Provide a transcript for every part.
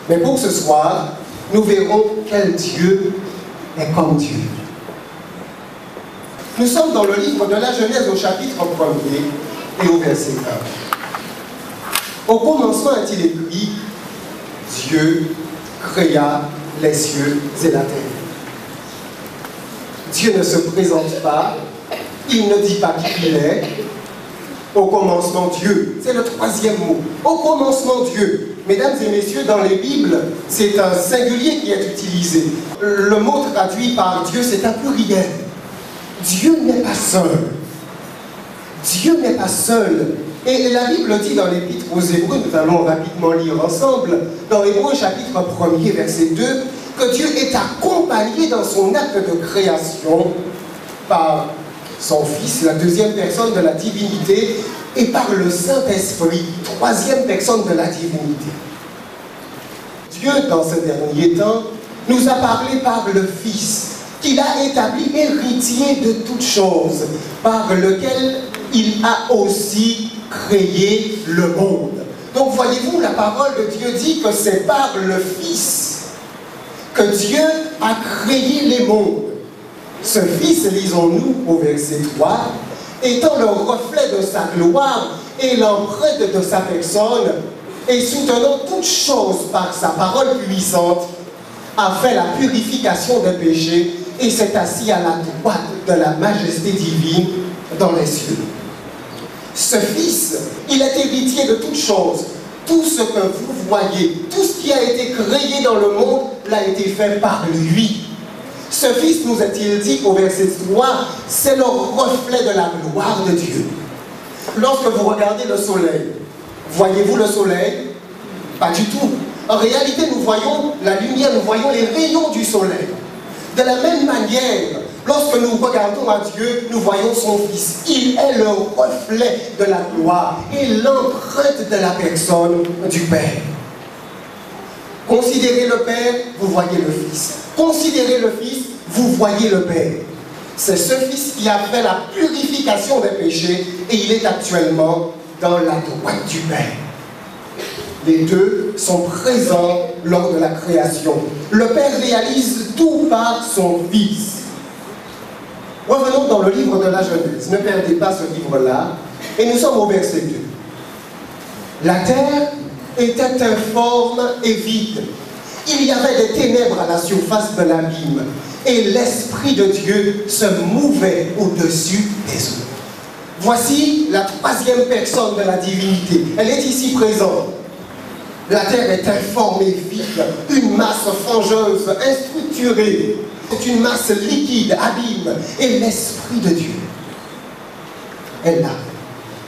Mais pour ce soir, nous verrons quel Dieu est comme Dieu. Nous sommes dans le livre de la Genèse au chapitre 1er et au verset 1. Au commencement est-il écrit, Dieu créa les cieux et la terre. Dieu ne se présente pas, il ne dit pas qui il est. Au commencement Dieu, c'est le troisième mot. Au commencement Dieu. Mesdames et messieurs, dans les Bibles, c'est un singulier qui est utilisé. Le mot traduit par Dieu, c'est un pluriel. Dieu n'est pas seul. Dieu n'est pas seul. Et la Bible dit dans l'Épître aux Hébreux, nous allons rapidement lire ensemble, dans Hébreux chapitre 1er, verset 2, que Dieu est accompagné dans son acte de création par son Fils, la deuxième personne de la divinité, et par le Saint-Esprit, troisième personne de la divinité. Dieu, dans ces derniers temps, nous a parlé par le Fils, qu'il a établi héritier de toutes choses, par lequel il a aussi créé le monde. Donc voyez-vous, la parole de Dieu dit que c'est par le Fils que Dieu a créé les mondes. Ce Fils, lisons-nous au verset 3, étant le reflet de sa gloire et l'empreinte de sa personne, et soutenant toutes choses par sa parole puissante, a fait la purification des péchés et s'est assis à la droite de la majesté divine dans les cieux. Ce Fils, il est héritier de toutes choses. Tout ce que vous voyez, tout ce qui a été créé dans le monde, l'a été fait par lui. Ce Fils, nous est-il dit au verset 3, c'est le reflet de la gloire de Dieu. Lorsque vous regardez le soleil, voyez-vous le soleil? Pas du tout. En réalité, nous voyons la lumière, nous voyons les rayons du soleil. De la même manière, lorsque nous regardons à Dieu, nous voyons son Fils. Il est le reflet de la gloire et l'empreinte de la personne du Père. Considérez le Père, vous voyez le Fils. Considérez le Fils, vous voyez le Père. C'est ce Fils qui a fait la purification des péchés et il est actuellement dans la droite du Père. Les deux sont présents lors de la création. Le Père réalise tout par son Fils. Revenons dans le livre de la Genèse. Ne perdez pas ce livre-là. Et nous sommes au verset 2. La terre était informe et vide. Il y avait des ténèbres à la surface de l'abîme. Et l'Esprit de Dieu se mouvait au-dessus des eaux. Voici la troisième personne de la divinité. Elle est ici présente. La terre est informe et vide, une masse fangeuse, instructurée. C'est une masse liquide, abîme. Et l'Esprit de Dieu est là.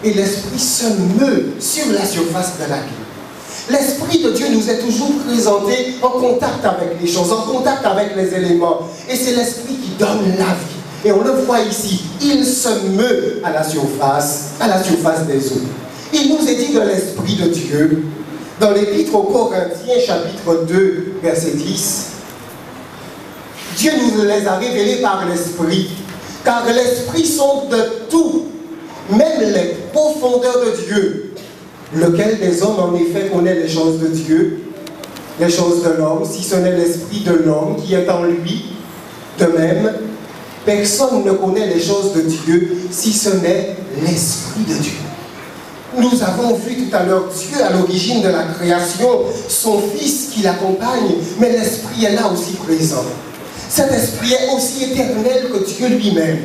Et l'Esprit se meut sur la surface de l'abîme. L'Esprit de Dieu nous est toujours présenté en contact avec les choses, en contact avec les éléments. Et c'est l'Esprit qui donne la vie. Et on le voit ici, il se meut à la surface des eaux. Il nous est dit de l'Esprit de Dieu, dans l'Épître aux Corinthiens, chapitre 2, verset 10, Dieu nous les a révélés par l'Esprit, car l'Esprit sonde de tout, même les profondeurs de Dieu. Lequel des hommes, en effet, connaît les choses de Dieu, les choses de l'homme, si ce n'est l'Esprit de l'homme qui est en lui? De même, personne ne connaît les choses de Dieu, si ce n'est l'Esprit de Dieu. Nous avons vu tout à l'heure Dieu à l'origine de la création, son Fils qui l'accompagne, mais l'Esprit est là aussi présent. Cet Esprit est aussi éternel que Dieu lui-même.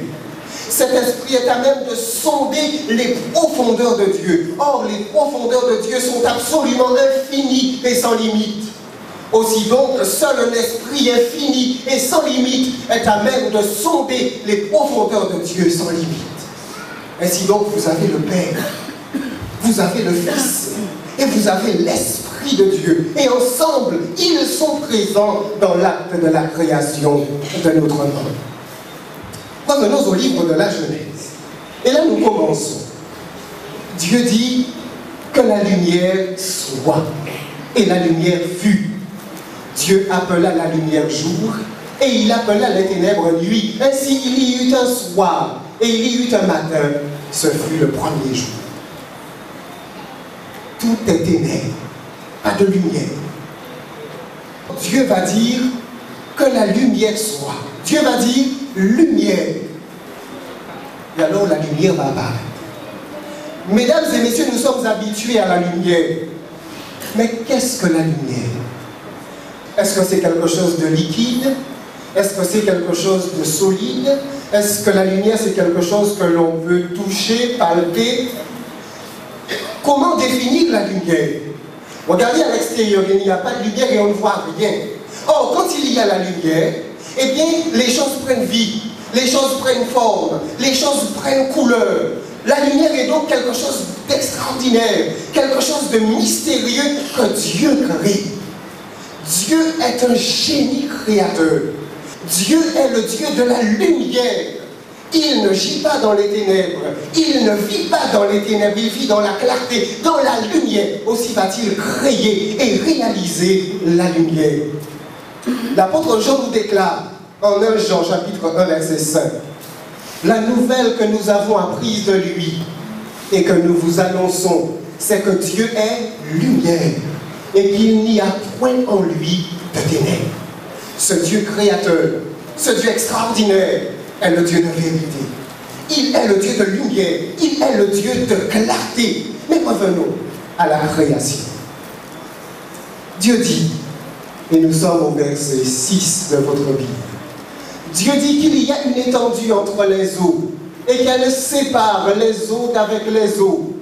Cet Esprit est à même de sonder les profondeurs de Dieu. Or, les profondeurs de Dieu sont absolument infinies et sans limite. Aussi donc, seul un Esprit infini et sans limite est à même de sonder les profondeurs de Dieu sans limite. Ainsi donc, vous avez le Père, vous avez le Fils et vous avez l'Esprit de Dieu. Et ensemble, ils sont présents dans l'acte de la création de notre monde. Revenons au livre de la Genèse. Et là, nous commençons. Dieu dit que la lumière soit. Et la lumière fut. Dieu appela la lumière jour, et il appela les ténèbres nuit. Ainsi, il y eut un soir, et il y eut un matin. Ce fut le premier jour. Tout est ténèbres, pas de lumière. Dieu va dire que la lumière soit. Dieu va dire lumière. Et alors la lumière va apparaître. Mesdames et messieurs, nous sommes habitués à la lumière. Mais qu'est-ce que la lumière? Est-ce que c'est quelque chose de liquide? Est-ce que c'est quelque chose de solide? Est-ce que la lumière c'est quelque chose que l'on peut toucher, palper? Comment définir la lumière? Regardez à l'extérieur, il n'y a pas de lumière et on ne voit rien. Or, quand il y a la lumière, eh bien, les choses prennent vie, les choses prennent forme, les choses prennent couleur. La lumière est donc quelque chose d'extraordinaire, quelque chose de mystérieux que Dieu crée. Dieu est un génie créateur. Dieu est le Dieu de la lumière. Il ne gît pas dans les ténèbres. Il ne vit pas dans les ténèbres. Il vit dans la clarté, dans la lumière. Aussi va-t-il créer et réaliser la lumière. L'apôtre Jean nous déclare en 1 Jean chapitre 1 verset 5. La nouvelle que nous avons apprise de lui et que nous vous annonçons, c'est que Dieu est lumière et qu'il n'y a point en lui de ténèbres. Ce Dieu créateur, ce Dieu extraordinaire est le Dieu de vérité. Il est le Dieu de lumière, il est le Dieu de clarté. Mais revenons à la création. Dieu dit, et nous sommes au verset 6 de votre Bible, Dieu dit qu'il y a une étendue entre les eaux et qu'elle sépare les eaux d'avec les eaux.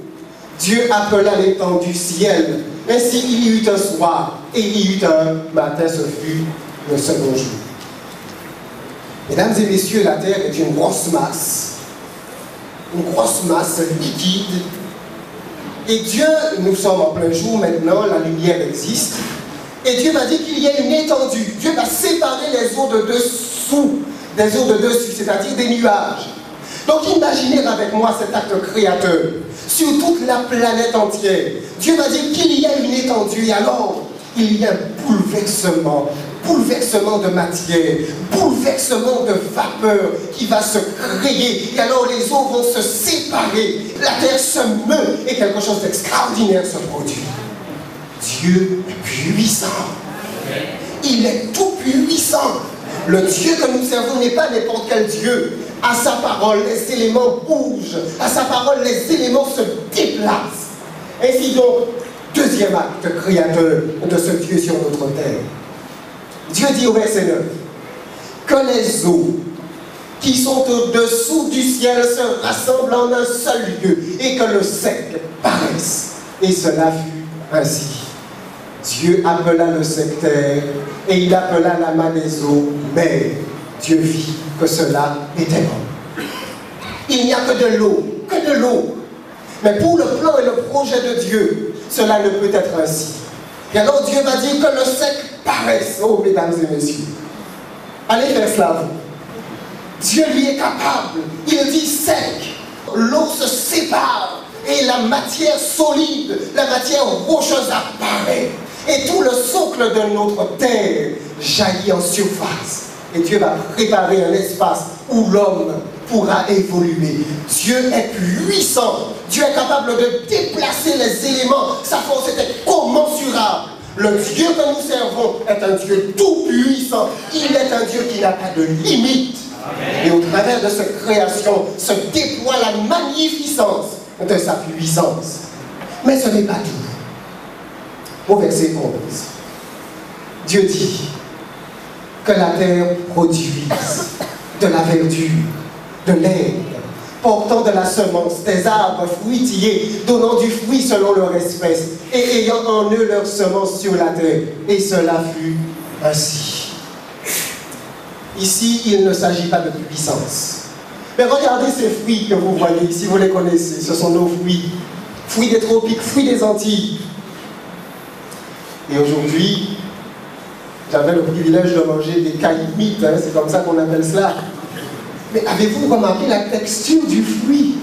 Dieu appela l'étendue ciel. Ainsi il y eut un soir et il y eut un matin, ce fut le second jour. Mesdames et messieurs, la terre est une grosse masse liquide. Et Dieu, nous sommes en plein jour maintenant, la lumière existe. Et Dieu m'a dit qu'il y a une étendue. Dieu va séparer les eaux de dessous, des eaux de dessus, c'est-à-dire des nuages. Donc imaginez avec moi cet acte créateur sur toute la planète entière. Dieu va dire qu'il y a une étendue et alors il y a un bouleversement de matière, bouleversement de vapeur qui va se créer. Et alors les eaux vont se séparer, la terre se meut et quelque chose d'extraordinaire se produit. Dieu est puissant. Il est tout puissant. Le Dieu que nous servons n'est pas n'importe quel Dieu. À sa parole, les éléments bougent. À sa parole, les éléments se déplacent. Ainsi donc, deuxième acte créateur de ce Dieu sur notre terre. Dieu dit au verset 9 que les eaux qui sont au-dessous du ciel se rassemblent en un seul lieu et que le sec paraisse. Et cela fut ainsi. Dieu appela le sec terre et il appela la main des eaux mer. Dieu vit que cela était bon. Il n'y a que de l'eau, que de l'eau. Mais pour le plan et le projet de Dieu, cela ne peut être ainsi. Et alors Dieu va dire que le sec paraisse. Oh, mesdames et messieurs, allez faire cela. Dieu lui est capable. Il dit sec. L'eau se sépare et la matière solide, la matière rocheuse apparaît. Et tout le socle de notre terre jaillit en surface. Et Dieu va préparer un espace où l'homme pourra évoluer. Dieu est puissant. Dieu est capable de déplacer les éléments. Sa force est incommensurable. Le Dieu que nous servons est un Dieu tout puissant. Il est un Dieu qui n'a pas de limite. Et au travers de cette création se déploie la magnificence de sa puissance. Mais ce n'est pas tout. Au verset 11, Dieu dit que la terre produise de la verdure, de l'herbe, portant de la semence, des arbres fruitiers, donnant du fruit selon leur espèce, et ayant en eux leur semence sur la terre. Et cela fut ainsi. Ici, il ne s'agit pas de puissance. Mais regardez ces fruits que vous voyez ici, vous les connaissez, ce sont nos fruits. Fruits des tropiques, fruits des Antilles. Et aujourd'hui, j'avais le privilège de manger des caïmites, hein, c'est comme ça qu'on appelle cela. Mais avez-vous remarqué la texture du fruit?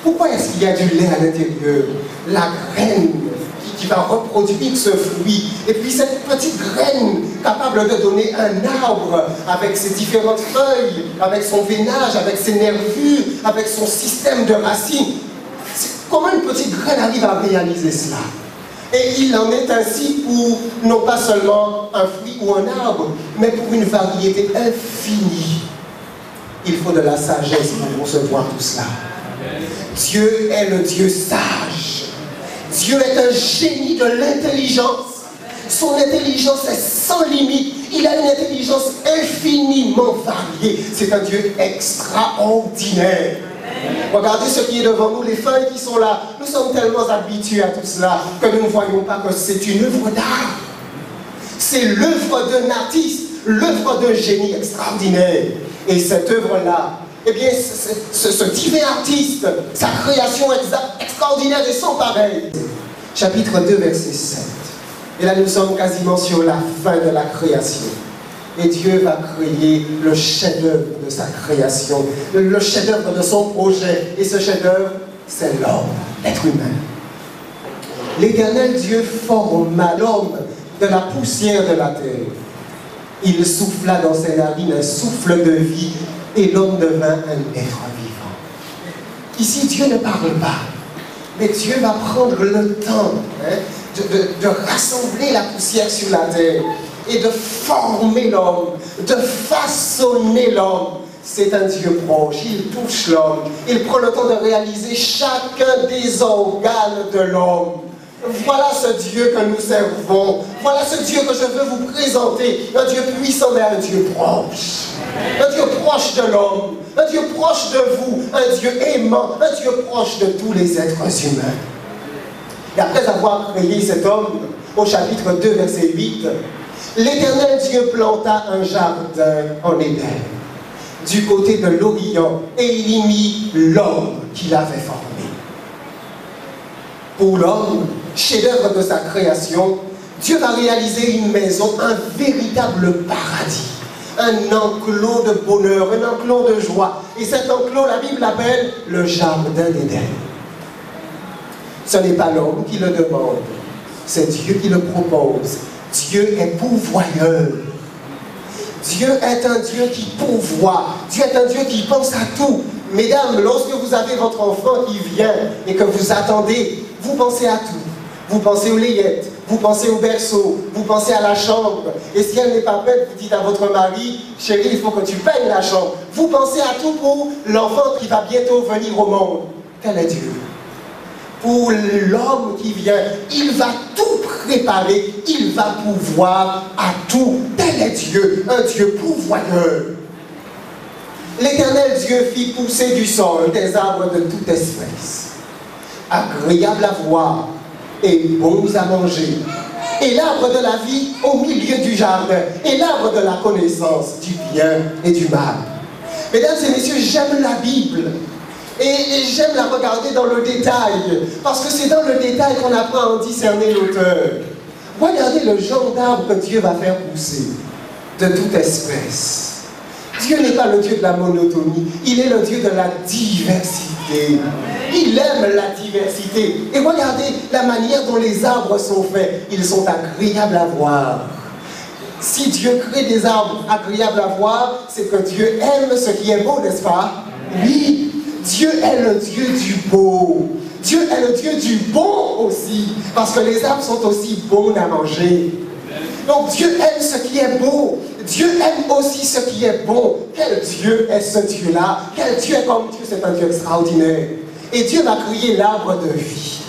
Pourquoi est-ce qu'il y a du lait à l'intérieur? La graine qui va reproduire ce fruit. Et puis cette petite graine capable de donner un arbre avec ses différentes feuilles, avec son veinage, avec ses nervures, avec son système de racines. Comment une petite graine arrive à réaliser cela? Et il en est ainsi pour non pas seulement un fruit ou un arbre, mais pour une variété infinie. Il faut de la sagesse pour concevoir tout cela. Dieu est le Dieu sage. Dieu est un génie de l'intelligence. Son intelligence est sans limite. Il a une intelligence infiniment variée. C'est un Dieu extraordinaire. Regardez ce qui est devant nous, les feuilles qui sont là. Nous sommes tellement habitués à tout cela que nous ne voyons pas que c'est une œuvre d'art. C'est l'œuvre d'un artiste, l'œuvre d'un génie extraordinaire. Et cette œuvre-là, eh bien, ce divin artiste, sa création extraordinaire et sans pareil. Chapitre 2, verset 7. Et là, nous sommes quasiment sur la fin de la création. Et Dieu va créer le chef-d'œuvre de sa création, le chef-d'œuvre de son projet. Et ce chef-d'œuvre, c'est l'homme, l'être humain. L'Éternel Dieu forma l'homme de la poussière de la terre. Il souffla dans ses narines un souffle de vie et l'homme devint un être vivant. Ici, Dieu ne parle pas, mais Dieu va prendre le temps de rassembler la poussière sur la terre et de former l'homme, de façonner l'homme. C'est un Dieu proche, il touche l'homme, il prend le temps de réaliser chacun des organes de l'homme. Voilà ce Dieu que nous servons. Voilà ce Dieu que je veux vous présenter. Un Dieu puissant, mais un Dieu proche. Un Dieu proche de l'homme. Un Dieu proche de vous. Un Dieu aimant. Un Dieu proche de tous les êtres humains. Et après avoir créé cet homme, au chapitre 2, verset 8, l'Éternel Dieu planta un jardin en Éden, du côté de l'Orient, et il y mit l'homme qu'il avait formé. Pour l'homme, chef-d'œuvre de sa création, Dieu va réaliser une maison, un véritable paradis, un enclos de bonheur, un enclos de joie. Et cet enclos, la Bible l'appelle le jardin d'Éden. Ce n'est pas l'homme qui le demande, c'est Dieu qui le propose. Dieu est pourvoyeur. Dieu est un Dieu qui pourvoit. Dieu est un Dieu qui pense à tout. Mesdames, lorsque vous avez votre enfant qui vient et que vous attendez, vous pensez à tout. Vous pensez aux layettes, vous pensez au berceau, vous pensez à la chambre. Et si elle n'est pas prête, vous dites à votre mari, chérie, il faut que tu payes la chambre. Vous pensez à tout pour l'enfant qui va bientôt venir au monde. Tel est Dieu. Pour l'homme qui vient, il va tout préparer, il va pouvoir à tout. Tel est Dieu, un Dieu pourvoyeur. L'Éternel Dieu fit pousser du sol des arbres de toute espèce, agréables à voir et bons à manger, et l'arbre de la vie au milieu du jardin, et l'arbre de la connaissance du bien et du mal. Mesdames et messieurs, j'aime la Bible. Et j'aime la regarder dans le détail, parce que c'est dans le détail qu'on apprend à en discerner l'auteur. Regardez le genre d'arbre que Dieu va faire pousser, de toute espèce. Dieu n'est pas le Dieu de la monotonie, il est le Dieu de la diversité. Il aime la diversité. Et regardez la manière dont les arbres sont faits, ils sont agréables à voir. Si Dieu crée des arbres agréables à voir, c'est que Dieu aime ce qui est beau, n'est-ce pas? Oui. Dieu est le Dieu du beau. Dieu est le Dieu du bon aussi. Parce que les arbres sont aussi bons à manger. Donc Dieu aime ce qui est beau. Dieu aime aussi ce qui est bon. Quel Dieu est ce Dieu-là? Quel Dieu est comme Dieu? C'est un Dieu extraordinaire. Et Dieu va créer l'arbre de vie.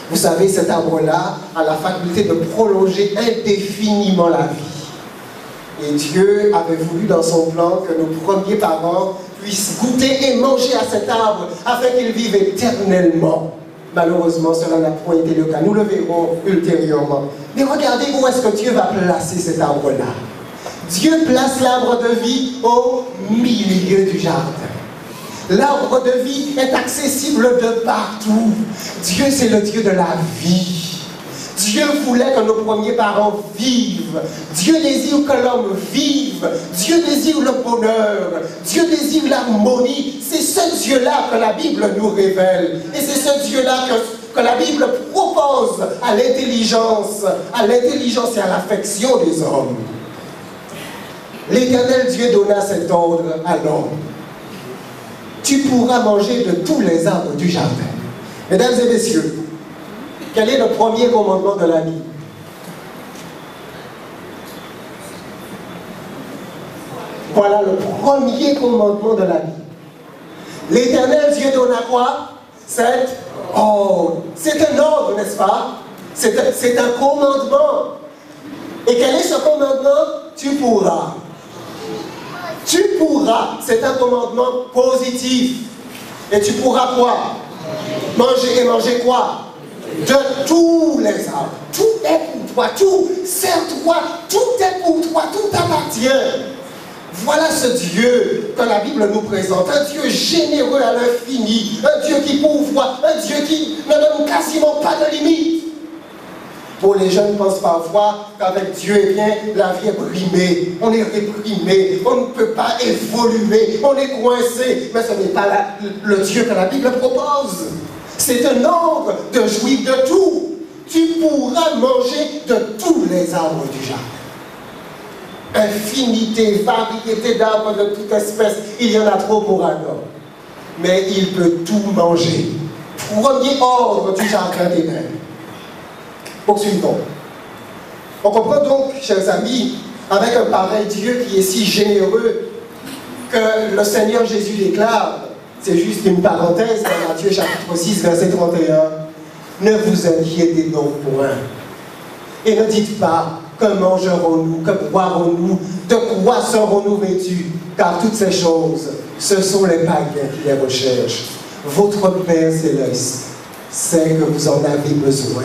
Vous savez, cet arbre-là a la faculté de prolonger indéfiniment la vie. Et Dieu avait voulu dans son plan que nos premiers parents puissent goûter et manger à cet arbre afin qu'ils vivent éternellement. Malheureusement, cela n'a point été le cas. Nous le verrons ultérieurement. Mais regardez où est-ce que Dieu va placer cet arbre-là. Dieu place l'arbre de vie au milieu du jardin. L'arbre de vie est accessible de partout. Dieu, c'est le Dieu de la vie. Dieu voulait que nos premiers parents vivent. Dieu désire que l'homme vive. Dieu désire le bonheur. Dieu désire l'harmonie. C'est ce Dieu-là que la Bible nous révèle. Et c'est ce Dieu-là que la Bible propose à l'intelligence et à l'affection des hommes. L'Éternel Dieu donna cet ordre à l'homme. Tu pourras manger de tous les arbres du jardin. Mesdames et messieurs, Quel est le premier commandement de la Bible? Voilà le premier commandement de la Bible. L'Éternel Dieu donne à quoi? C'est ordre. C'est un ordre, n'est-ce pas? C'est un commandement. Et quel est ce commandement? Tu pourras. Tu pourras. C'est un commandement positif. Et tu pourras quoi? Manger et manger quoi? De tous les arbres. Tout est pour toi. Tout, sers-toi. Tout est pour toi. Tout t'appartient. Voilà ce Dieu que la Bible nous présente, un Dieu généreux à l'infini, un Dieu qui pourvoit, un Dieu qui ne donne quasiment pas de limite. Pour les jeunes pensent parfois qu'avec Dieu, eh bien, la vie est brimée, on est réprimé, on ne peut pas évoluer, on est coincé. Mais ce n'est pas le Dieu que la Bible propose. C'est un ordre de jouir de tout. Tu pourras manger de tous les arbres du jardin. Infinité, variété d'arbres de toute espèce, il y en a trop pour un homme. Mais il peut tout manger. Premier ordre du jardin d'Éden. Poursuivons. On comprend donc, chers amis, avec un pareil Dieu qui est si généreux, que le Seigneur Jésus déclare, c'est juste une parenthèse dans Matthieu chapitre 6, verset 31, ne vous inquiétez donc point. Et ne dites pas, que mangerons-nous, que boirons-nous, de quoi serons-nous vêtus? Car toutes ces choses, ce sont les païens qui les recherchent. Votre Père céleste sait que vous en avez besoin.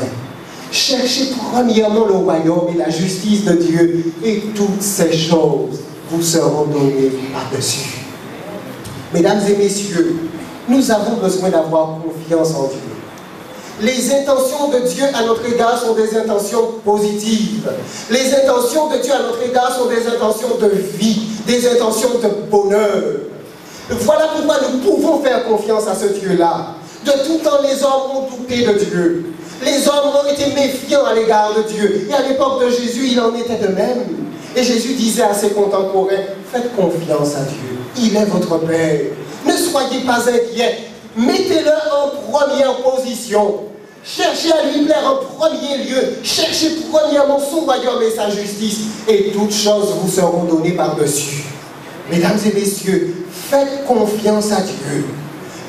Cherchez premièrement le royaume et la justice de Dieu, et toutes ces choses vous seront données par-dessus. Mesdames et messieurs, nous avons besoin d'avoir confiance en Dieu. Les intentions de Dieu à notre égard sont des intentions positives. Les intentions de Dieu à notre égard sont des intentions de vie, des intentions de bonheur. Voilà pourquoi nous pouvons faire confiance à ce Dieu-là. De tout temps, les hommes ont douté de Dieu. Les hommes ont été méfiants à l'égard de Dieu. Et à l'époque de Jésus, il en était de même. Et Jésus disait à ses contemporains, faites confiance à Dieu. Il est votre Père. Ne soyez pas inquiets. Mettez-le en première position. Cherchez à lui plaire en premier lieu. Cherchez premièrement son royaume et sa justice. Et toutes choses vous seront données par-dessus. Mesdames et messieurs, faites confiance à Dieu.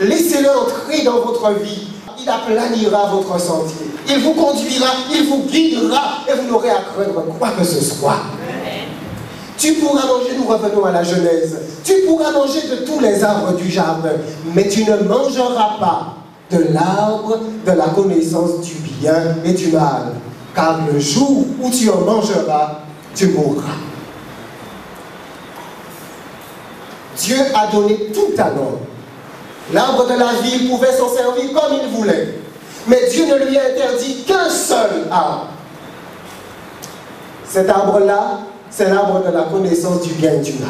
Laissez-le entrer dans votre vie. Il aplanira votre sentier. Il vous conduira, il vous guidera et vous n'aurez à craindre quoi que ce soit. Tu pourras manger, nous revenons à la Genèse, tu pourras manger de tous les arbres du jardin, mais tu ne mangeras pas de l'arbre de la connaissance du bien et du mal, car le jour où tu en mangeras, tu mourras. Dieu a donné tout à l'homme. L'arbre de la vie, il pouvait s'en servir comme il voulait, mais Dieu ne lui a interdit qu'un seul arbre. Cet arbre-là, c'est l'arbre de la connaissance du bien et du mal.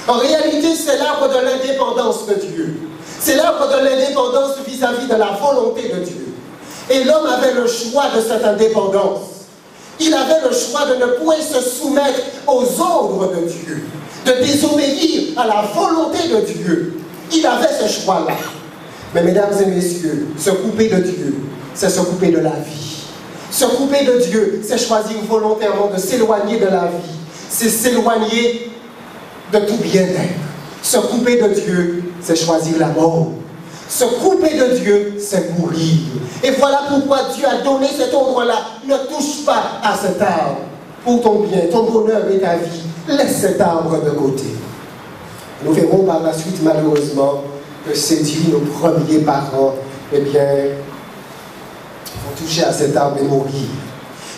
En réalité, c'est l'arbre de l'indépendance de Dieu. C'est l'arbre de l'indépendance vis-à-vis de la volonté de Dieu. Et l'homme avait le choix de cette indépendance. Il avait le choix de ne point se soumettre aux ordres de Dieu, de désobéir à la volonté de Dieu. Il avait ce choix-là. Mais mesdames et messieurs, se couper de Dieu, c'est se couper de la vie. Se couper de Dieu, c'est choisir volontairement de s'éloigner de la vie. C'est s'éloigner de tout bien-être. Se couper de Dieu, c'est choisir la mort. Se couper de Dieu, c'est mourir. Et voilà pourquoi Dieu a donné cet ordre-là. Ne touche pas à cet arbre. Pour ton bien, ton bonheur et ta vie, laisse cet arbre de côté. Nous verrons par la suite, malheureusement, que c'est Dieu, nos premiers parents, eh bien, vont toucher à cet arbre et mourir.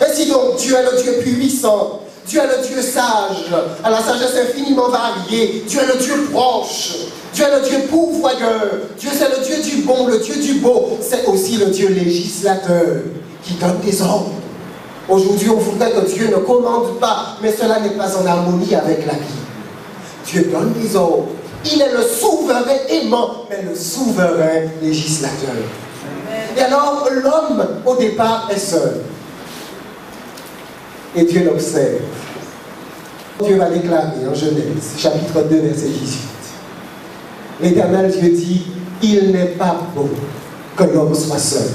Ainsi donc, Dieu est le Dieu puissant. Dieu est le Dieu sage, à la sagesse infiniment variée. Dieu est le Dieu proche. Dieu est le Dieu pourvoyeur. Dieu c'est le Dieu du bon, le Dieu du beau. C'est aussi le Dieu législateur qui donne des ordres. Aujourd'hui, on voudrait que Dieu ne commande pas, mais cela n'est pas en harmonie avec la vie. Dieu donne des ordres. Il est le souverain aimant, mais le souverain législateur. Et alors, l'homme, au départ, est seul. Et Dieu l'observe. Dieu va déclarer en Genèse, chapitre 2, verset 18. L'Éternel Dieu dit, il n'est pas bon que l'homme soit seul.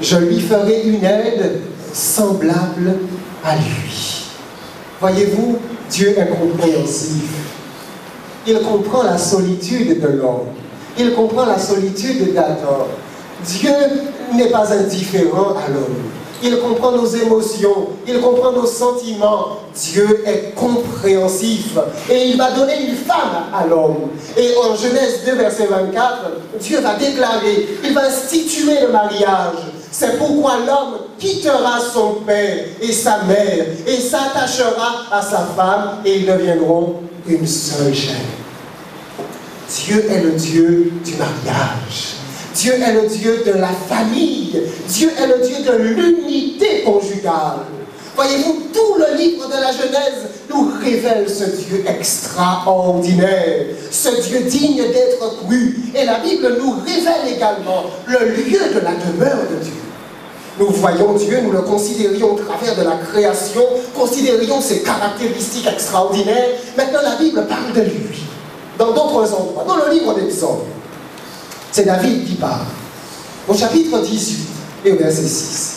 je lui ferai une aide semblable à lui. Voyez-vous, Dieu est compréhensif. Il comprend la solitude de l'homme. Il comprend la solitude d'Adam. Dieu n'est pas indifférent à l'homme. Il comprend nos émotions, il comprend nos sentiments. Dieu est compréhensif et il va donner une femme à l'homme. Et en Genèse 2, verset 24, Dieu va déclarer, il va instituer le mariage. C'est pourquoi l'homme quittera son père et sa mère et s'attachera à sa femme et ils deviendront une seule chair. Dieu est le Dieu du mariage. Dieu est le Dieu de la famille. Dieu est le Dieu de l'unité conjugale. Voyez-vous, tout le livre de la Genèse nous révèle ce Dieu extraordinaire, ce Dieu digne d'être cru. Et la Bible nous révèle également le lieu de la demeure de Dieu. Nous voyons Dieu, nous le considérions au travers de la création, considérions ses caractéristiques extraordinaires. Maintenant, la Bible parle de lui, dans d'autres endroits, dans le livre d'Exode. C'est David qui parle, au chapitre 18 et au verset 6.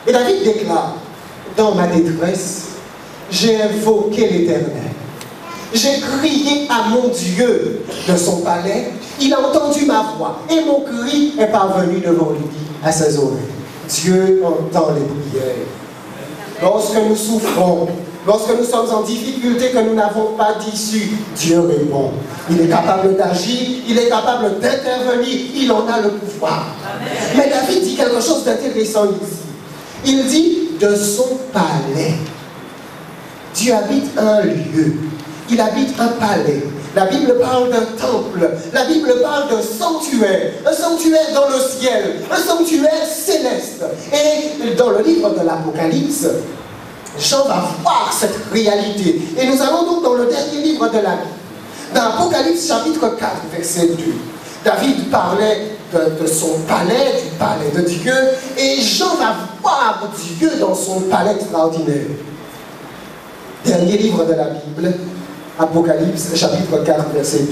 Et David déclare, dans ma détresse, j'ai invoqué l'Éternel. J'ai crié à mon Dieu de son palais, il a entendu ma voix, et mon cri est parvenu devant lui à ses oreilles. Dieu entend les prières. Lorsque nous souffrons, lorsque nous sommes en difficulté, que nous n'avons pas d'issue, Dieu répond. Il est capable d'agir, il est capable d'intervenir, il en a le pouvoir. Amen. Mais David dit quelque chose d'intéressant ici. Il dit de son palais. Dieu habite un lieu, il habite un palais. La Bible parle d'un temple, la Bible parle d'un sanctuaire, un sanctuaire dans le ciel, un sanctuaire céleste. Et dans le livre de l'Apocalypse, Jean va voir cette réalité. Et nous allons donc dans le dernier livre de la Bible. Dans Apocalypse chapitre 4, verset 2. David parlait de son palais, du palais de Dieu. Et Jean va voir Dieu dans son palais extraordinaire. Dernier livre de la Bible, Apocalypse chapitre 4, verset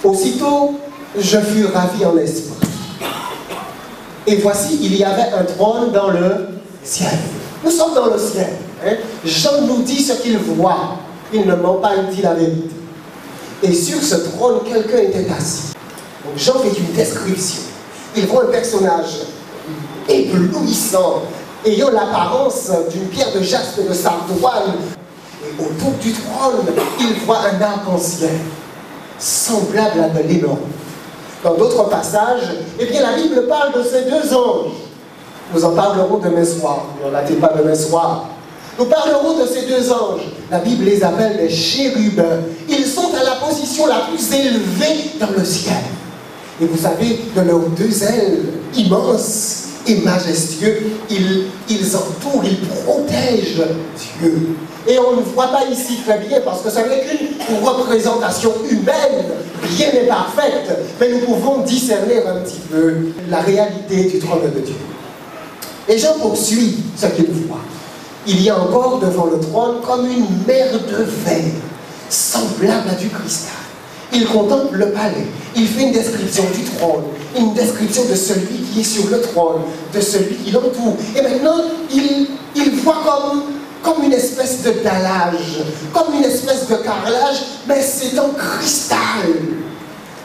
2. Aussitôt, je fus ravi en esprit. Et voici, il y avait un trône dans le ciel. Nous sommes dans le ciel. Hein? Jean nous dit ce qu'il voit. Il ne ment pas, il dit la vérité. Et sur ce trône, quelqu'un était assis. Donc Jean fait une description. Il voit un personnage éblouissant, ayant l'apparence d'une pierre de jaspe de sardoine. Et autour du trône, il voit un arc-en-ciel, semblable à de l'énorme. Dans d'autres passages, eh bien, la Bible parle de ces deux anges. Nous en parlerons demain soir. Ne ratez pas demain soir. Nous parlerons de ces deux anges. La Bible les appelle des chérubins. Ils sont à la position la plus élevée dans le ciel. Et vous savez, de leurs deux ailes immenses et majestueux, ils entourent, ils protègent Dieu. Et on ne voit pas ici très bien parce que ce n'est qu'une représentation humaine, rien n'est parfaite, mais nous pouvons discerner un petit peu la réalité du trône de Dieu. Et Jean poursuit ce qu'il voit. Il y a encore devant le trône comme une mer de verre, semblable à du cristal. Il contemple le palais, il fait une description du trône, une description de celui qui est sur le trône, de celui qui l'entoure. Et maintenant, il voit comme une espèce de dallage, comme une espèce de carrelage, mais c'est en cristal.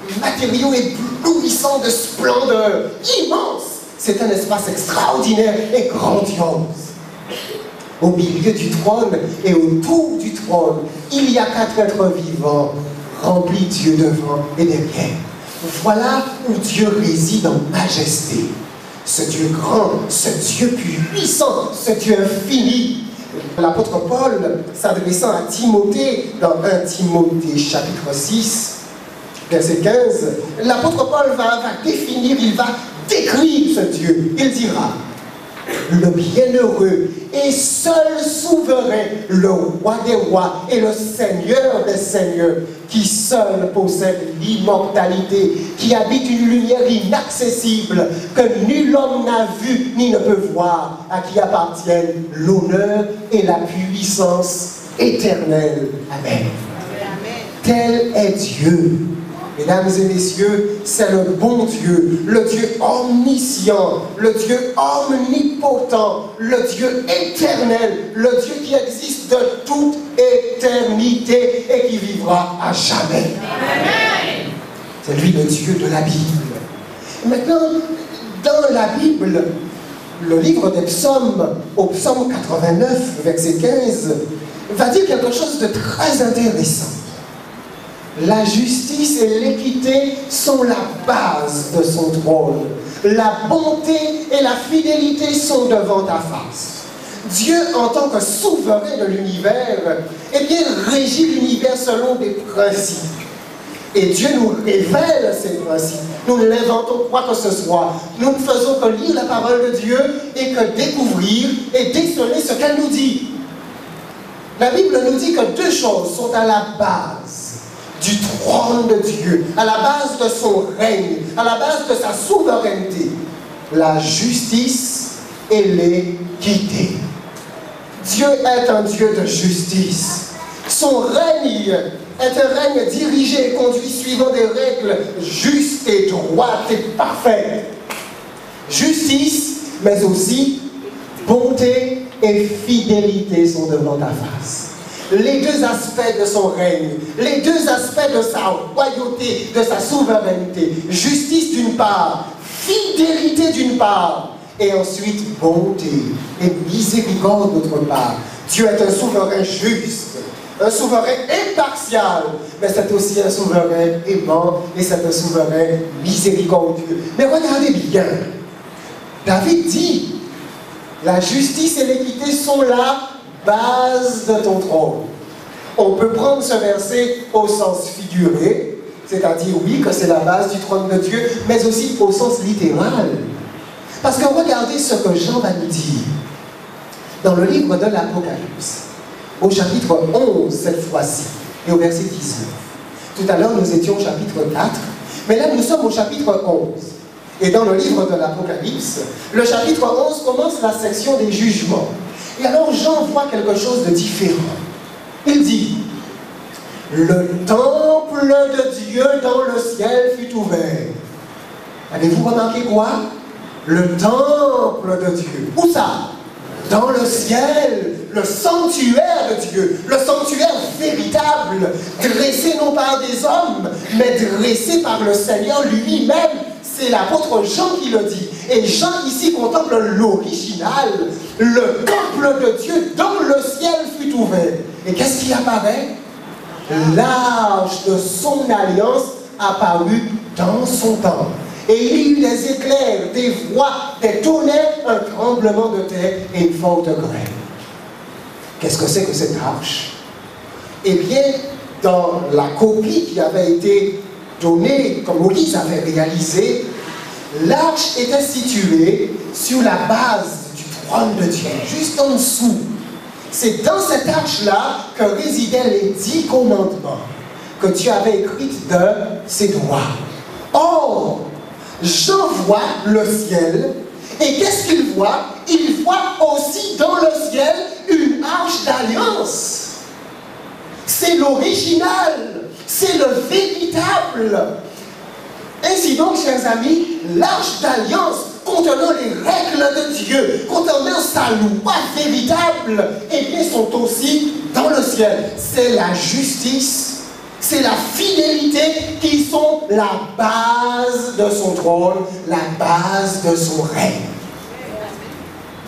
Le matériau éblouissant de splendeur, immense. C'est un espace extraordinaire et grandiose. Au milieu du trône et autour du trône, il y a 4 êtres vivants, remplis Dieu devant et derrière. Voilà où Dieu réside en majesté. Ce Dieu grand, ce Dieu puissant, ce Dieu infini. L'apôtre Paul, s'adressant à Timothée, dans 1 Timothée chapitre 6, verset 15, l'apôtre Paul va définir, il va décrire ce Dieu. Il dira: le bienheureux et seul souverain, le roi des rois et le seigneur des seigneurs, qui seul possède l'immortalité, qui habite une lumière inaccessible, que nul homme n'a vu ni ne peut voir, à qui appartiennent l'honneur et la puissance éternelle. Amen. Amen. Tel est Dieu. Mesdames et messieurs, c'est le bon Dieu, le Dieu omniscient, le Dieu omnipotent, le Dieu éternel, le Dieu qui existe de toute éternité et qui vivra à jamais. C'est lui le Dieu de la Bible. Maintenant, dans la Bible, le livre des psaumes, au psaume 89, verset 15, va dire quelque chose de très intéressant. La justice et l'équité sont la base de son trône. La bonté et la fidélité sont devant ta face. Dieu, en tant que souverain de l'univers, eh bien, régit l'univers selon des principes. Et Dieu nous révèle ces principes. Nous ne l'inventons quoi que ce soit. Nous ne faisons que lire la parole de Dieu et que découvrir et déceler ce qu'elle nous dit. La Bible nous dit que deux choses sont à la base du trône de Dieu, à la base de son règne, à la base de sa souveraineté. La justice et l'équité. Dieu est un Dieu de justice. Son règne est un règne dirigé et conduit suivant des règles justes et droites et parfaites. Justice, mais aussi bonté et fidélité sont devant ta face. Les deux aspects de son règne, les deux aspects de sa royauté, de sa souveraineté. Justice d'une part, fidélité d'une part, et ensuite bonté et miséricorde d'autre part. Dieu est un souverain juste, un souverain impartial, mais c'est aussi un souverain aimant et c'est un souverain miséricordieux. Mais regardez bien, David dit, la justice et l'équité sont la base de ton trône. On peut prendre ce verset au sens figuré, c'est-à-dire oui que c'est la base du trône de Dieu, mais aussi au sens littéral. Parce que regardez ce que Jean va nous dire dans le livre de l'Apocalypse, au chapitre 11 cette fois-ci, et au verset 19. Tout à l'heure nous étions au chapitre 4, mais là nous sommes au chapitre 11. Et dans le livre de l'Apocalypse, le chapitre 11 commence la section des jugements. Et alors Jean voit quelque chose de différent. Il dit, le temple de Dieu dans le ciel fut ouvert. Avez-vous remarqué quoi? Le temple de Dieu. Où ça? Dans le ciel, le sanctuaire de Dieu, le sanctuaire véritable, dressé non par des hommes, mais dressé par le Seigneur lui-même. C'est l'apôtre Jean qui le dit. Et Jean ici contemple l'original. Le temple de Dieu dans le ciel fut ouvert. Et qu'est-ce qui apparaît? L'arche de son alliance apparut dans son temple. Et il y eut des éclairs, des voix, des tonnerres, un tremblement de terre et une forte grêle. Qu'est-ce que c'est que cette arche? Eh bien, dans la copie qui avait été donnée, comme Moïse avait réalisé, l'arche était située sur la base du trône de Dieu, juste en dessous. C'est dans cette arche-là que résidaient les 10 commandements que Dieu avait écrits de ses doigts. Or, Jean voit le ciel, et qu'est-ce qu'il voit? Il voit aussi dans le ciel une arche d'alliance. C'est l'original, c'est le véritable. Ainsi donc, chers amis, l'arche d'alliance contenant les règles de Dieu, contenant sa loi véritable, eh bien, sont aussi dans le ciel. C'est la justice, c'est la fidélité qui sont la base de son trône, la base de son règne.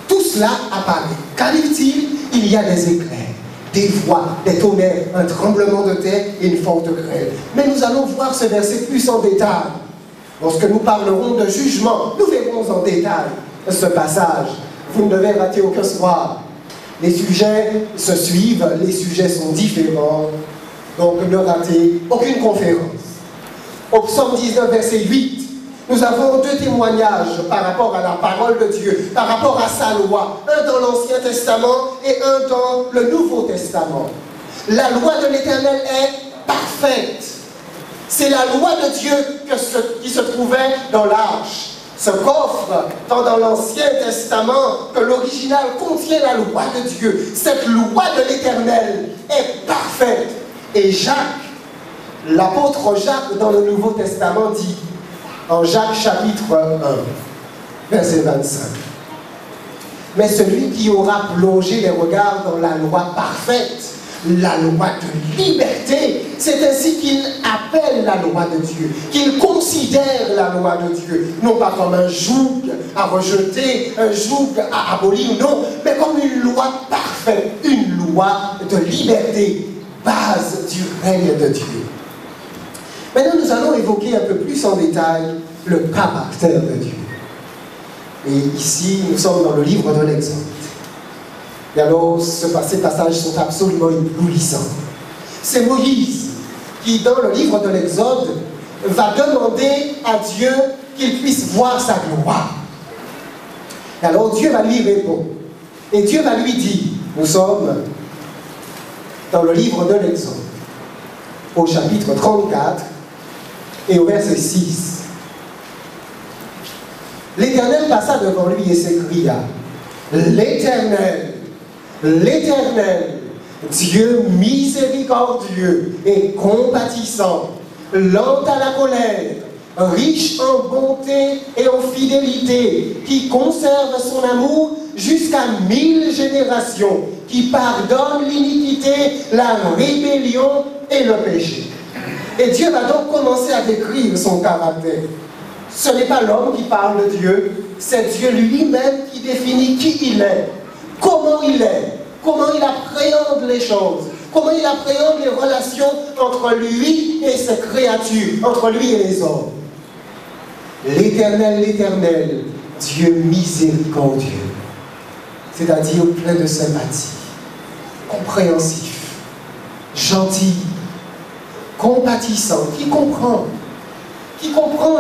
Tout cela apparaît. Qu'arrive-t-il? Il y a des éclairs, des voix, des tonnerres, un tremblement de terre et une forte grêle. Mais nous allons voir ce verset plus en détail. Lorsque nous parlerons de jugement, nous verrons en détail ce passage. Vous ne devez rater aucun soir. Les sujets se suivent, les sujets sont différents. Donc ne ratez aucune conférence. Au psaume 19, verset 8, nous avons deux témoignages par rapport à la parole de Dieu, par rapport à sa loi. Un dans l'Ancien Testament et un dans le Nouveau Testament. La loi de l'Éternel est parfaite. C'est la loi de Dieu qui se trouvait dans l'arche. Ce coffre, tant dans l'Ancien Testament que l'original contient la loi de Dieu. Cette loi de l'Éternel est parfaite. Et Jacques, L'apôtre Jacques, dans le Nouveau Testament, dit, en Jacques chapitre 1, verset 25, « Mais celui qui aura plongé les regards dans la loi parfaite, la loi de liberté, c'est ainsi qu'il appelle la loi de Dieu, qu'il considère la loi de Dieu, non pas comme un joug à rejeter, un joug à abolir, non, mais comme une loi parfaite, une loi de liberté, base du règne de Dieu. » Maintenant, nous allons évoquer un peu plus en détail le caractère de Dieu. Et ici, nous sommes dans le livre de l'Exode. Et alors, ces passages sont absolument éblouissants. C'est Moïse qui, dans le livre de l'Exode, va demander à Dieu qu'il puisse voir sa gloire. Et alors, Dieu va lui répondre. Et Dieu va lui dire, nous sommes dans le livre de l'Exode, au chapitre 34 et au verset 6. L'Éternel passa devant lui et s'écria, l'Éternel, l'Éternel, Dieu miséricordieux et compatissant, lent à la colère, riche en bonté et en fidélité, qui conserve son amour jusqu'à 1000 générations, qui pardonne l'iniquité, la rébellion et le péché. Et Dieu va donc commencer à décrire son caractère. Ce n'est pas l'homme qui parle de Dieu, c'est Dieu lui-même qui définit qui il est, comment il appréhende les choses, comment il appréhende les relations entre lui et ses créatures, entre lui et les hommes. L'Éternel, l'Éternel, Dieu miséricordieux, c'est-à-dire plein de sympathie, compréhensif, gentil, compatissant, qui comprend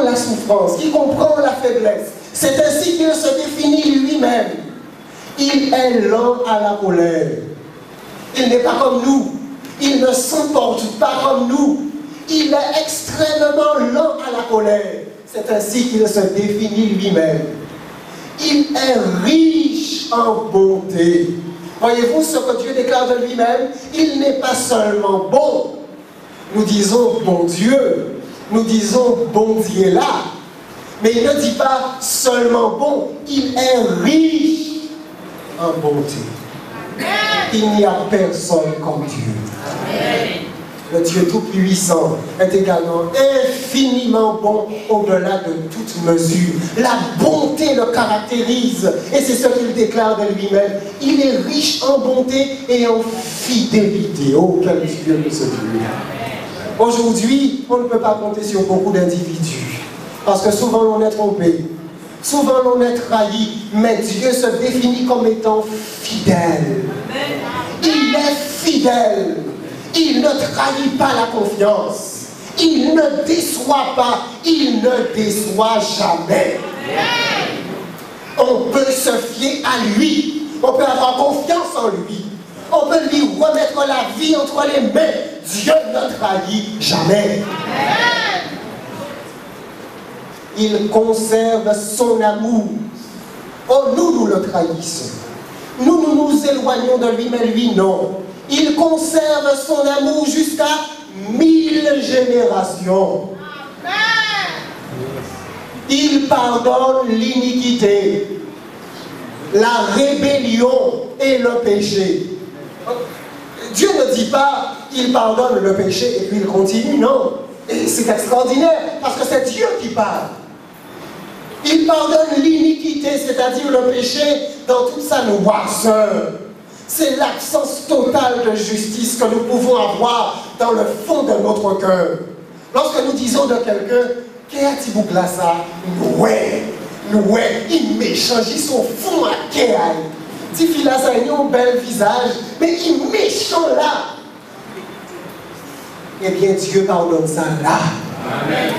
la souffrance, qui comprend la faiblesse. C'est ainsi qu'il se définit lui-même. Il est lent à la colère. Il n'est pas comme nous. Il ne s'emporte pas comme nous. Il est extrêmement lent à la colère. C'est ainsi qu'il se définit lui-même. Il est riche en bonté. Voyez-vous ce que Dieu déclare de lui-même? Il n'est pas seulement bon. Nous disons bon Dieu. Nous disons bon Dieu là. Mais il ne dit pas seulement bon. Il est riche en bonté. Il n'y a personne comme Dieu. Amen. Le Dieu Tout-Puissant est également infiniment bon au-delà de toute mesure. La bonté le caractérise et c'est ce qu'il déclare de lui-même. Il est riche en bonté et en fidélité. Oh, quel Dieu que ce Dieu. Aujourd'hui, on ne peut pas compter sur beaucoup d'individus parce que souvent on est trompé. Souvent on est trahi, mais Dieu se définit comme étant fidèle. Il est fidèle. Il ne trahit pas la confiance. Il ne déçoit pas. Il ne déçoit jamais. On peut se fier à lui. On peut avoir confiance en lui. On peut lui remettre la vie entre les mains. Dieu ne trahit jamais. Il conserve son amour. Oh, nous le trahissons. Nous nous éloignons de lui, mais lui, non. Il conserve son amour jusqu'à 1000 générations. Il pardonne l'iniquité, la rébellion et le péché. Dieu ne dit pas, il pardonne le péché et puis il continue, non. Et c'est extraordinaire, parce que c'est Dieu qui parle. Il pardonne l'iniquité, c'est-à-dire le péché dans toute sa noirceur. C'est l'absence totale de justice que nous pouvons avoir dans le fond de notre cœur. Lorsque nous disons de quelqu'un, qu'est-ce que tu as ça? Il méchant, ils sont fous à qu'est-ce tu fais là, ça a un bel visage, mais il méchant là. Eh bien, Dieu pardonne ça là. Amen.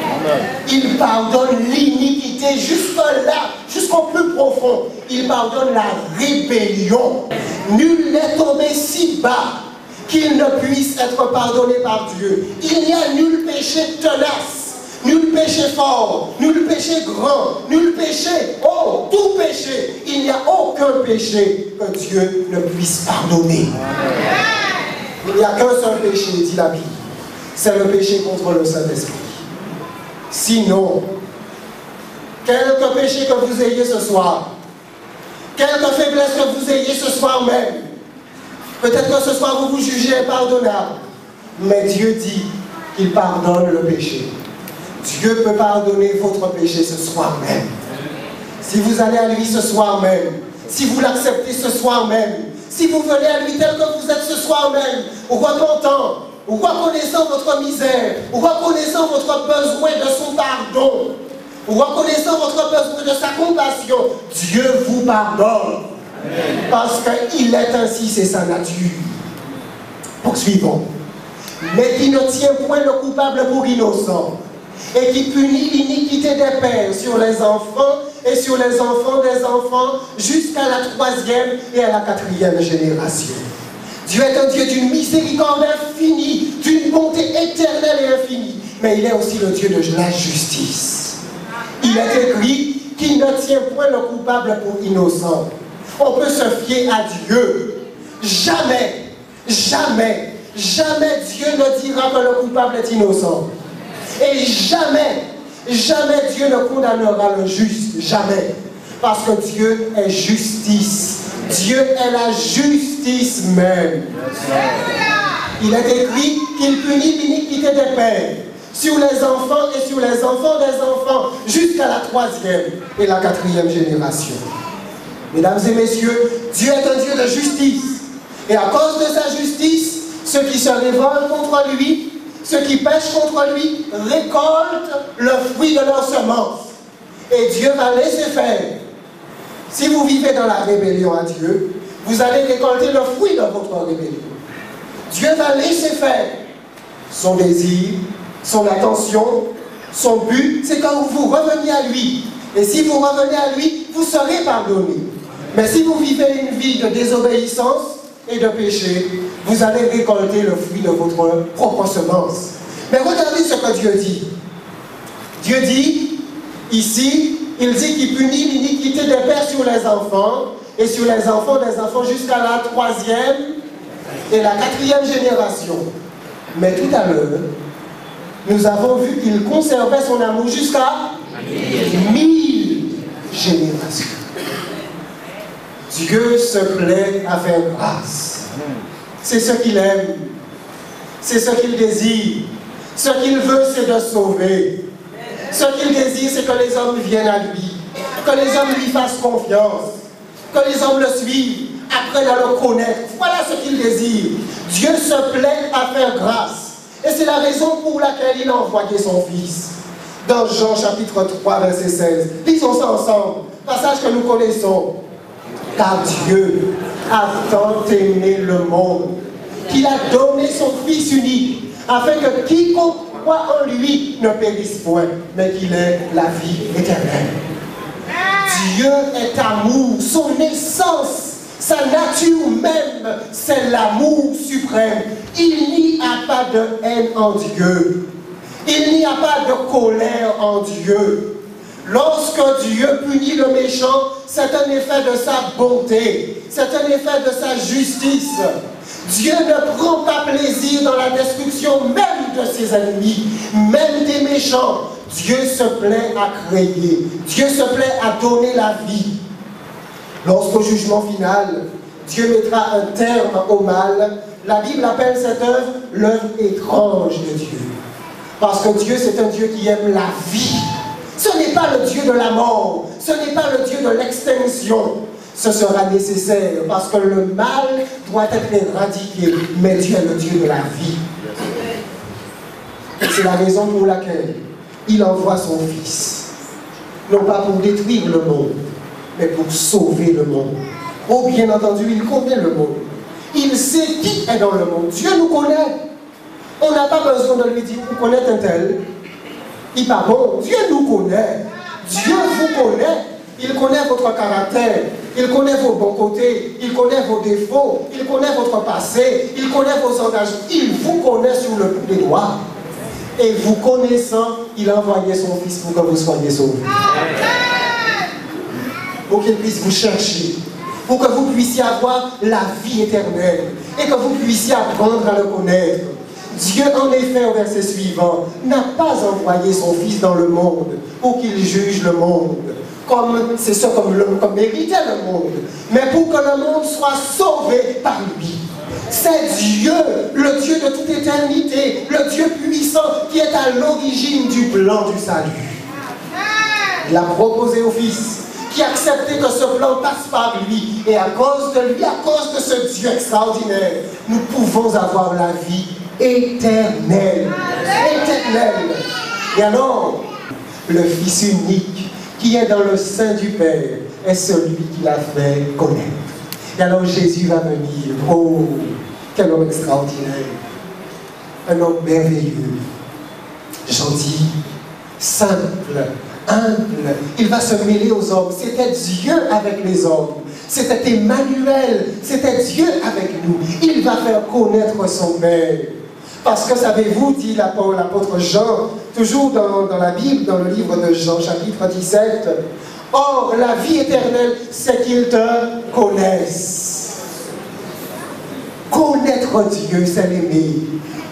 Il pardonne l'iniquité jusque là, jusqu'au plus profond. Il pardonne la rébellion. Nul n'est tombé si bas qu'il ne puisse être pardonné par Dieu. Il n'y a nul péché tenace, nul péché fort, nul péché grand, nul péché, oh, tout péché. Il n'y a aucun péché que Dieu ne puisse pardonner. Il n'y a qu'un seul péché, dit la Bible. c'est le péché contre le Saint-Esprit. Sinon, quelque péché que vous ayez ce soir, quelque faiblesse que vous ayez ce soir même, peut-être que ce soir vous vous jugez impardonnable, mais Dieu dit qu'il pardonne le péché. Dieu peut pardonner votre péché ce soir même. Si vous allez à lui ce soir même, si vous l'acceptez ce soir même, si vous venez à lui tel que vous êtes ce soir même, ou repentant, ou reconnaissant votre misère, ou reconnaissant votre besoin de son pardon, ou reconnaissant votre besoin de sa compassion, Dieu vous pardonne. Amen. Parce qu'il est ainsi, c'est sa nature. Poursuivons. Mais qui ne tient point le coupable pour innocent, et qui punit l'iniquité des pères sur les enfants et sur les enfants des enfants jusqu'à la 3e et à la 4e génération. Dieu est un Dieu d'une miséricorde infinie, d'une bonté éternelle et infinie, mais il est aussi le Dieu de la justice. Il est écrit qu'il ne tient point le coupable pour innocent. On peut se fier à Dieu. Jamais, jamais, jamais Dieu ne dira que le coupable est innocent. Et jamais, jamais Dieu ne condamnera le juste. Jamais. Parce que Dieu est justice. Dieu est la justice même. Il est écrit qu'il punit l'iniquité des pères sur les enfants et sur les enfants des enfants jusqu'à la 3e et la 4e génération. Mesdames et messieurs, Dieu est un Dieu de justice. Et à cause de sa justice, ceux qui se révoltent contre lui, ceux qui pêchent contre lui, récoltent le fruit de leur semence. Et Dieu va laisser faire. Si vous vivez dans la rébellion à Dieu, vous allez récolter le fruit de votre rébellion. Dieu va laisser faire. Son désir, son attention, son but, c'est quand vous revenez à lui. Et si vous revenez à lui, vous serez pardonné. Mais si vous vivez une vie de désobéissance et de péché, vous allez récolter le fruit de votre propre semence. Mais regardez ce que Dieu dit. Dieu dit, ici, il dit qu'il punit l'iniquité des pères sur les enfants et sur les enfants des enfants jusqu'à la 3e et la 4e génération. Mais tout à l'heure, nous avons vu qu'il conservait son amour jusqu'à 1000 générations. Dieu se plaît à faire grâce. C'est ce qu'il aime. C'est ce qu'il désire. Ce qu'il veut, c'est de sauver. Ce qu'il désire, c'est que les hommes viennent à lui. Que les hommes lui fassent confiance. Que les hommes le suivent. Apprennent à le connaître. Voilà ce qu'il désire. Dieu se plaît à faire grâce. Et c'est la raison pour laquelle il a envoyé son Fils. Dans Jean chapitre 3, verset 16. Lisons ça ensemble. Passage que nous connaissons. Car Dieu a tant aimé le monde qu'il a donné son Fils unique, afin que quiconque croit en lui ne périsse point, mais qu'il ait la vie éternelle. Dieu est amour, son essence, sa nature même, c'est l'amour suprême. Il n'y a pas de haine en Dieu. Il n'y a pas de colère en Dieu. Lorsque Dieu punit le méchant, c'est un effet de sa bonté, c'est un effet de sa justice. Dieu ne prend pas plaisir dans la destruction même de ses ennemis, même des méchants. Dieu se plaît à créer, Dieu se plaît à donner la vie. Lorsqu'au jugement final, Dieu mettra un terme au mal, la Bible appelle cette œuvre l'œuvre étrange de Dieu. Parce que Dieu, c'est un Dieu qui aime la vie. Ce n'est pas le Dieu de la mort, ce n'est pas le Dieu de l'extinction. Ce sera nécessaire parce que le mal doit être éradiqué, mais Dieu est le Dieu de la vie. C'est la raison pour laquelle il envoie son Fils, non pas pour détruire le monde, mais pour sauver le monde. Oh, bien entendu, il connaît le monde. Il sait qui est dans le monde. Dieu nous connaît. On n'a pas besoin de lui dire, vous connaissez un tel. Il pas bon. Dieu nous connaît. Dieu vous connaît. Il connaît votre caractère. Il connaît vos bons côtés. Il connaît vos défauts. Il connaît votre passé. Il connaît vos engagements. Il vous connaît sur le bout des doigts. Et vous connaissant, il a envoyé son Fils pour que vous soyez sauvés. Pour qu'il puisse vous chercher. Pour que vous puissiez avoir la vie éternelle. Et que vous puissiez apprendre à le connaître. Dieu, en effet, au verset suivant, n'a pas envoyé son Fils dans le monde pour qu'il juge le monde, c'est ça comme méritait le monde, mais pour que le monde soit sauvé par lui. C'est Dieu, le Dieu de toute éternité, le Dieu puissant qui est à l'origine du plan du salut. Il a proposé au Fils, qui a accepté que ce plan passe par lui, et à cause de lui, à cause de ce Dieu extraordinaire, nous pouvons avoir la vie éternelle. Éternelle. Et alors, le Fils unique qui est dans le sein du Père est celui qui l'a fait connaître. Et alors Jésus va venir. Oh, quel homme extraordinaire. Un homme merveilleux, gentil, simple, humble. Il va se mêler aux hommes. C'était Dieu avec les hommes. C'était Emmanuel. C'était Dieu avec nous. Il va faire connaître son Père. Parce que, savez-vous, dit l'apôtre Jean, toujours dans la Bible, dans le livre de Jean, chapitre 17, « Or, la vie éternelle, c'est qu'ils te connaissent. » Connaître Dieu, c'est l'aimer.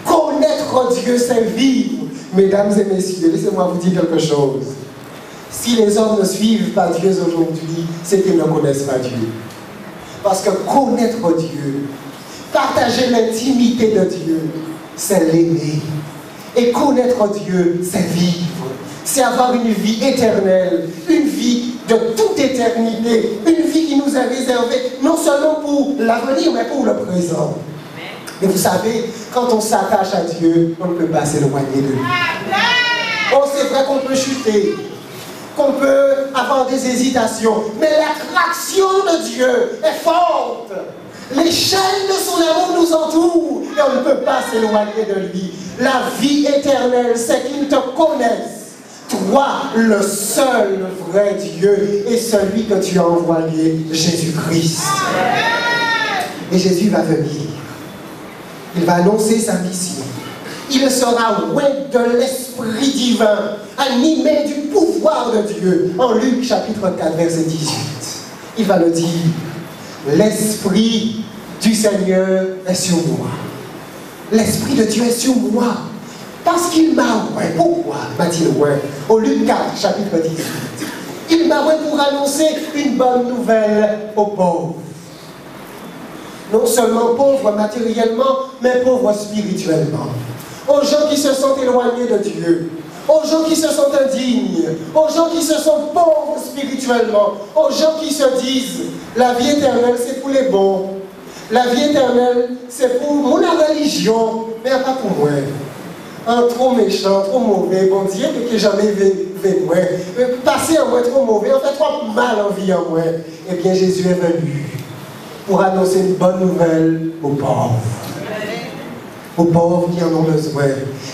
Connaître Dieu, c'est vivre. Mesdames et messieurs, laissez-moi vous dire quelque chose. Si les hommes ne suivent pas Dieu aujourd'hui, c'est qu'ils ne connaissent pas Dieu. Parce que connaître Dieu, partager l'intimité de Dieu, c'est l'aimer. Et connaître Dieu, c'est vivre. C'est avoir une vie éternelle, une vie de toute éternité, une vie qui nous est réservée, non seulement pour l'avenir, mais pour le présent. Et vous savez, quand on s'attache à Dieu, on ne peut pas s'éloigner de lui. Oh, c'est vrai qu'on peut chuter, qu'on peut avoir des hésitations, mais l'attraction de Dieu est forte. Les chaînes de son amour nous entourent et on ne peut pas s'éloigner de lui. La vie éternelle, c'est qu'ils te connaissent. Toi, le seul vrai Dieu et celui que tu as envoyé, Jésus-Christ. Et Jésus va venir. Il va annoncer sa mission. Il sera oint de l'Esprit divin, animé du pouvoir de Dieu. En Luc chapitre 4, verset 18. Il va le dire. L'Esprit du Seigneur est sur moi. L'Esprit de Dieu est sur moi. Parce qu'il m'a oint. Pourquoi m'a-t-il oint? Au Luc 4, chapitre 18. Il m'a oint pour annoncer une bonne nouvelle aux pauvres. Non seulement pauvres matériellement, mais pauvres spirituellement. Aux gens qui se sentent éloignés de Dieu. Aux gens qui se sentent indignes, aux gens qui se sentent pauvres spirituellement, aux gens qui se disent la vie éternelle c'est pour les bons, la vie éternelle c'est pour mon religion, mais pas pour moi. Un trop méchant, trop mauvais, bon Dieu, que jamais vu moi, passer en moi trop mauvais, on fait trop mal en vie en moi. Eh bien Jésus est venu pour annoncer une bonne nouvelle aux pauvres. Aux pauvres qui en ont besoin.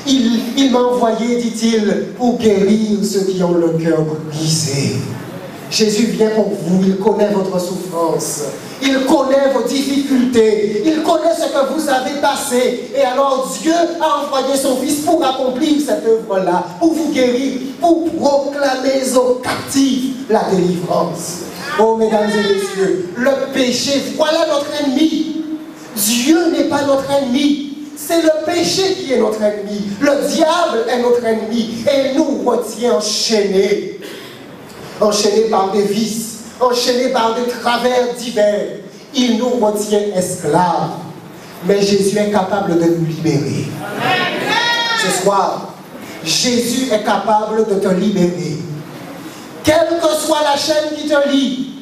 Il m'a envoyé, dit-il, pour guérir ceux qui ont le cœur brisé. Jésus vient pour vous, il connaît votre souffrance, il connaît vos difficultés, il connaît ce que vous avez passé. Et alors Dieu a envoyé son Fils pour accomplir cette œuvre-là, pour vous guérir, pour proclamer aux captifs la délivrance. Oh, mesdames et messieurs, le péché, voilà notre ennemi. Dieu n'est pas notre ennemi. C'est le péché qui est notre ennemi. Le diable est notre ennemi. Et il nous retient enchaînés. Enchaînés par des vices. Enchaînés par des travers divers. Il nous retient esclaves. Mais Jésus est capable de nous libérer. Ce soir, Jésus est capable de te libérer. Quelle que soit la chaîne qui te lie,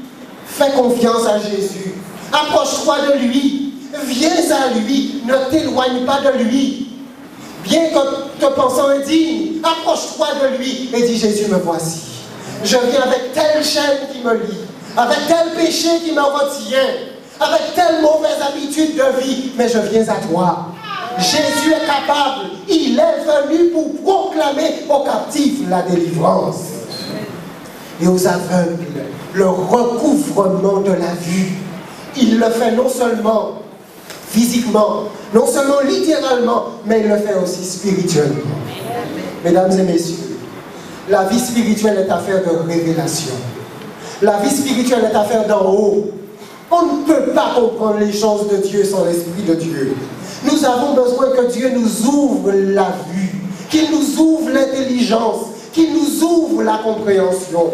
fais confiance à Jésus. Approche-toi de lui. Viens à lui, ne t'éloigne pas de lui. Bien que te pensant indigne, approche-toi de lui et dis Jésus, me voici. Je viens avec telle chaîne qui me lie, avec tel péché qui me retient, avec telle mauvaise habitude de vie, mais je viens à toi. Jésus est capable, il est venu pour proclamer aux captifs la délivrance. Et aux aveugles, le recouvrement de la vue. Il le fait non seulement physiquement, non seulement littéralement, mais il le fait aussi spirituellement. Mesdames et messieurs, la vie spirituelle est affaire de révélation. La vie spirituelle est affaire d'en haut. On ne peut pas comprendre les choses de Dieu sans l'Esprit de Dieu. Nous avons besoin que Dieu nous ouvre la vue, qu'il nous ouvre l'intelligence, qu'il nous ouvre la compréhension.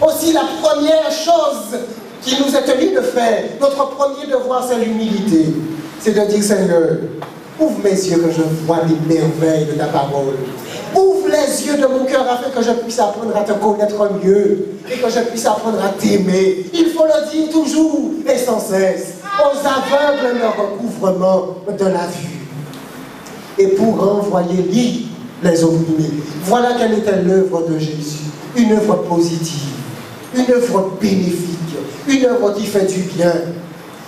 Aussi, la première chose qu'il nous est tenu de faire, notre premier devoir, c'est l'humilité. C'est de dire, Seigneur, ouvre mes yeux que je vois les merveilles de ta parole. Ouvre les yeux de mon cœur afin que je puisse apprendre à te connaître mieux et que je puisse apprendre à t'aimer. Il faut le dire toujours et sans cesse. Aux aveugles le recouvrement de la vue. Et pour renvoyer libre les opprimés. Voilà quelle était l'œuvre de Jésus. Une œuvre positive, une œuvre bénéfique, une œuvre qui fait du bien.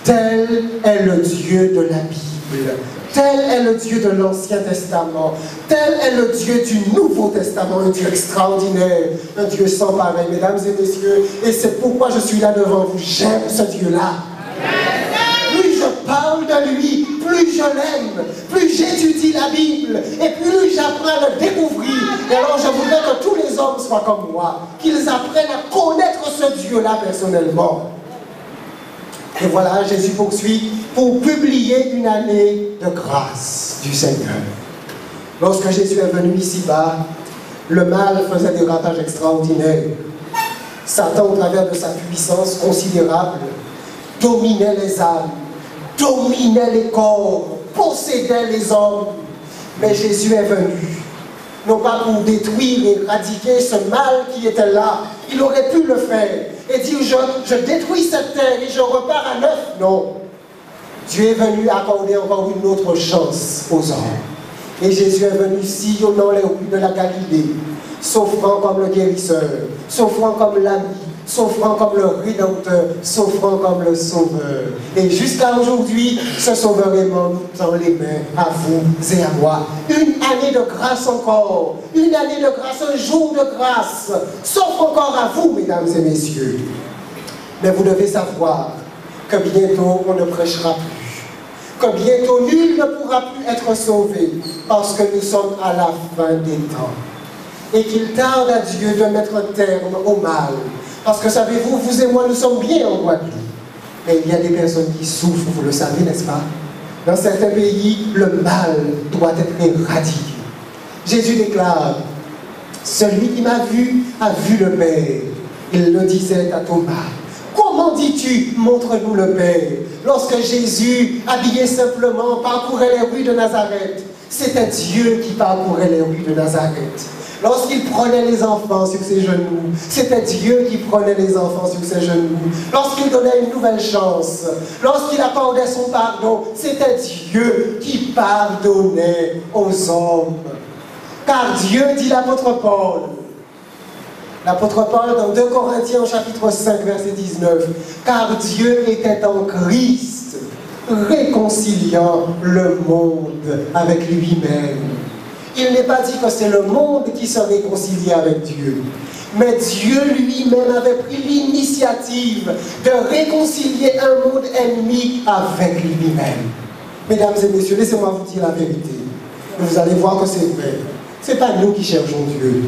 Tel est le Dieu de la Bible. Tel est le Dieu de l'Ancien Testament. Tel est le Dieu du Nouveau Testament. Un Dieu extraordinaire. Un Dieu sans pareil, mesdames et messieurs. Et c'est pourquoi je suis là devant vous. J'aime ce Dieu-là. Plus je parle de lui, plus je l'aime. Plus j'étudie la Bible. Et plus j'apprends à le découvrir. Et alors je voudrais que tous les hommes soient comme moi. Qu'ils apprennent à connaître ce Dieu-là personnellement. Et voilà, Jésus poursuit pour publier une année de grâce du Seigneur. Lorsque Jésus est venu ici-bas, le mal faisait des ravages extraordinaires. Satan, au travers de sa puissance considérable, dominait les âmes, dominait les corps, possédait les hommes. Mais Jésus est venu, non pas pour détruire et éradiquer ce mal qui était là. Il aurait pu le faire et dire je détruis cette terre et je repars à neuf. Non. Dieu est venu accorder encore une autre chance aux hommes. Et Jésus est venu sillonnant les rues de la Galilée, s'offrant comme le guérisseur, s'offrant comme l'ami, s'offrant comme le rédempteur, s'offrant comme le sauveur. Et jusqu'à aujourd'hui, ce sauveur aimant nous tend les mains à vous et à moi. Une année de grâce encore, une année de grâce, un jour de grâce, s'offre encore à vous, mesdames et messieurs. Mais vous devez savoir que bientôt on ne prêchera plus, que bientôt nul ne pourra plus être sauvé, parce que nous sommes à la fin des temps. Et qu'il tarde à Dieu de mettre un terme au mal. Parce que savez-vous, vous et moi, nous sommes bien en Guadeloupe. Mais il y a des personnes qui souffrent, vous le savez, n'est-ce pas? Dans certains pays, le mal doit être éradiqué. Jésus déclare, celui qui m'a vu a vu le Père. Il le disait à Thomas. Comment dis-tu, montre-nous le Père? Lorsque Jésus, habillé simplement, parcourait les rues de Nazareth, c'était Dieu qui parcourait les rues de Nazareth. Lorsqu'il prenait les enfants sur ses genoux, c'était Dieu qui prenait les enfants sur ses genoux. Lorsqu'il donnait une nouvelle chance, lorsqu'il accordait son pardon, c'était Dieu qui pardonnait aux hommes. Car Dieu, dit l'apôtre Paul, dans 2 Corinthiens chapitre 5, verset 19, car Dieu était en Christ, réconciliant le monde avec lui-même. Il n'est pas dit que c'est le monde qui se réconcilie avec Dieu. Mais Dieu lui-même avait pris l'initiative de réconcilier un monde ennemi avec lui-même. Mesdames et messieurs, laissez-moi vous dire la vérité. Et vous allez voir que c'est vrai. Ce n'est pas nous qui cherchons Dieu.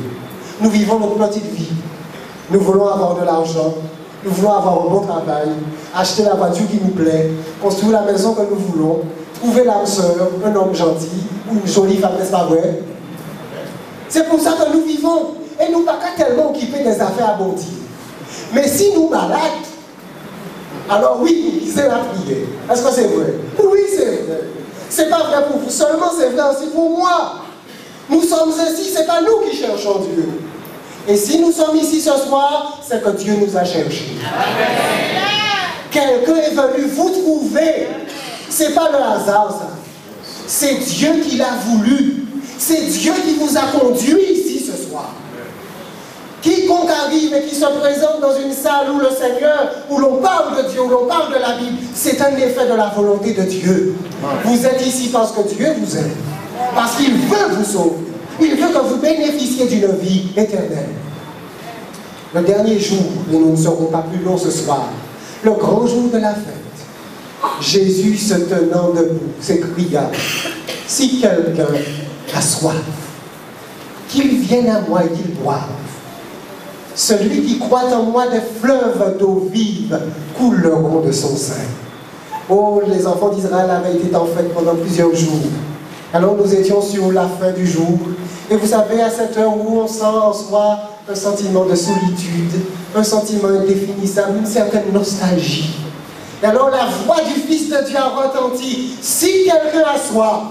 Nous vivons notre petite vie. Nous voulons avoir de l'argent. Nous voulons avoir un bon travail. Acheter la voiture qui nous plaît. Construire la maison que nous voulons. Trouver l'âme sœur, un homme gentil, ou une jolie femme, n'est-ce pas vrai? C'est pour ça que nous vivons. Et nous ne sommes pas tellement occupés des affaires à bondir. Mais si nous malades, alors oui, c'est la prière. Est-ce que c'est vrai? Oui, c'est vrai. Ce n'est pas vrai pour vous seulement, c'est vrai aussi pour moi. Nous sommes ici, ce n'est pas nous qui cherchons Dieu. Et si nous sommes ici ce soir, c'est que Dieu nous a cherchés. Quelqu'un est venu vous trouver. Ce n'est pas le hasard, ça. C'est Dieu qui l'a voulu. C'est Dieu qui vous a conduit ici ce soir. Quiconque arrive et qui se présente dans une salle où le Seigneur, où l'on parle de Dieu, où l'on parle de la Bible, c'est un effet de la volonté de Dieu. Vous êtes ici parce que Dieu vous aime. Parce qu'il veut vous sauver. Il veut que vous bénéficiez d'une vie éternelle. Le dernier jour, et nous ne serons pas plus longs ce soir, le grand jour de la fête, Jésus se tenant debout s'écria, si quelqu'un a soif, qu'il vienne à moi et qu'il boive. Celui qui croit en moi, des fleuves d'eau vive couleront de son sein. Oh, les enfants d'Israël avaient été en fête pendant plusieurs jours. Alors nous étions sur la fin du jour. Et vous savez, à cette heure où on sent en soi un sentiment de solitude, un sentiment indéfinissable, une certaine nostalgie. Et alors la voix du Fils de Dieu a retenti. Si quelqu'un a soif,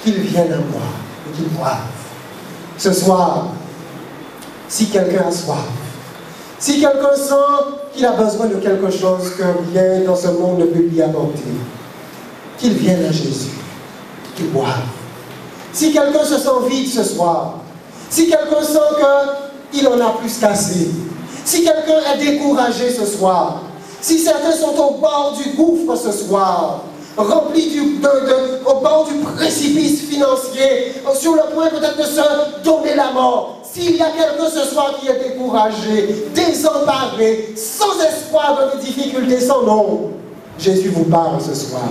qu'il vienne à moi et qu'il boive. Ce soir, si quelqu'un a soif, si quelqu'un sent qu'il a besoin de quelque chose que rien dans ce monde ne peut lui apporter, qu'il vienne à Jésus, qu'il boive. Si quelqu'un se sent vide ce soir, si quelqu'un sent qu'il en a plus qu'assez, si quelqu'un est découragé ce soir, si certains sont au bord du gouffre ce soir, remplis au bord du précipice financier, sur le point peut-être de se donner la mort, s'il y a quelqu'un ce soir qui est découragé, désemparé, sans espoir dans des difficultés sans nom, Jésus vous parle ce soir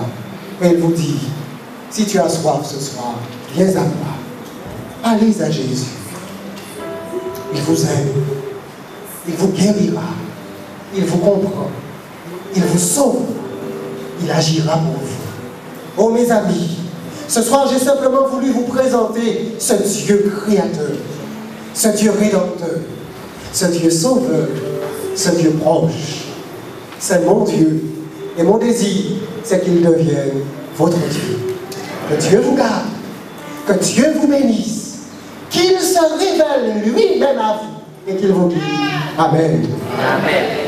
et il vous dit, si tu as soif ce soir, viens à moi, allez à Jésus, il vous aime, il vous guérira, il vous comprend, il vous sauve, il agira pour vous. Oh mes amis, ce soir j'ai simplement voulu vous présenter ce Dieu créateur, ce Dieu rédempteur, ce Dieu sauveur, ce Dieu proche. C'est mon Dieu. Et mon désir, c'est qu'il devienne votre Dieu. Que Dieu vous garde, que Dieu vous bénisse, qu'il se révèle lui-même à vous et qu'il vous guide. Amen. Amen.